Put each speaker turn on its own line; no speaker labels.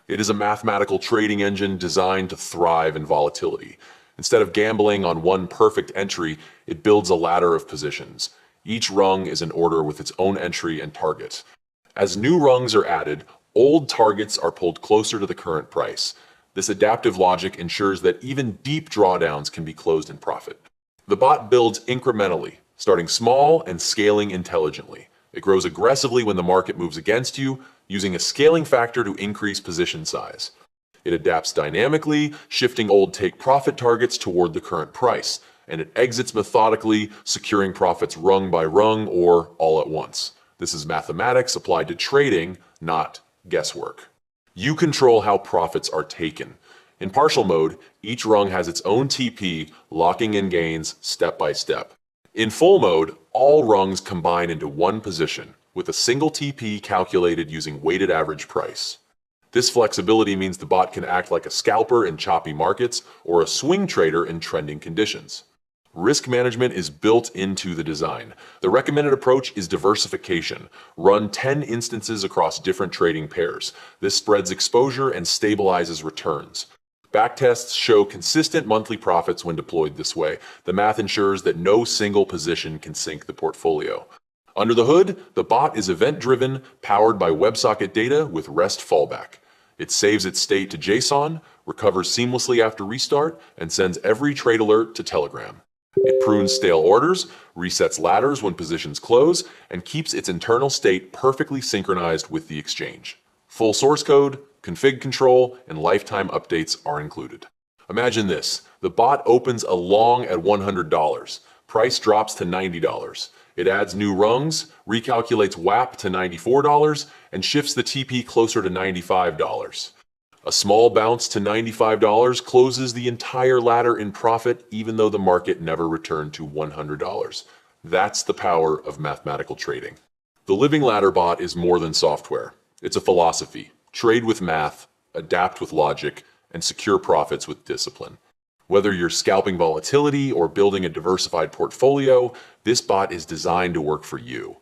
It is a mathematical trading engine designed to thrive in volatility. Instead of gambling on one perfect entry, it builds a ladder of positions. Each rung is an order with its own entry and target. As new rungs are added, old targets are pulled closer to the current price. This adaptive logic ensures that even deep drawdowns can be closed in profit. The bot builds incrementally, starting small and scaling intelligently. It grows aggressively when the market moves against you, using a scaling factor to increase position size. It adapts dynamically, shifting old take-profit targets toward the current price, and it exits methodically, securing profits rung by rung or all at once. This is mathematics applied to trading, not guesswork. You control how profits are taken. In partial mode, each rung has its own TP, locking in gains step by step. In full mode, all rungs combine into one position, with a single TP calculated using weighted average price. This flexibility means the bot can act like a scalper in choppy markets or a swing trader in trending conditions. Risk management is built into the design. The recommended approach is diversification. Run 10 instances across different trading pairs. This spreads exposure and stabilizes returns. Backtests show consistent monthly profits when deployed this way. The math ensures that no single position can sink the portfolio. Under the hood, the bot is event-driven, powered by WebSocket data with REST fallback. It saves its state to JSON, recovers seamlessly after restart, and sends every trade alert to Telegram. It prunes stale orders, resets ladders when positions close, and keeps its internal state perfectly synchronized with the exchange. Full source code, config control, and lifetime updates are included. Imagine this. The bot opens a long at $100. Price drops to $90. It adds new rungs, recalculates WAP to $94, and shifts the TP closer to $95. A small bounce to $95 closes the entire ladder in profit even though the market never returned to $100. That's the power of mathematical trading. The Living Ladder bot is more than software. It's a philosophy. Trade with math, adapt with logic, and secure profits with discipline. Whether you're scalping volatility or building a diversified portfolio, this bot is designed to work for you.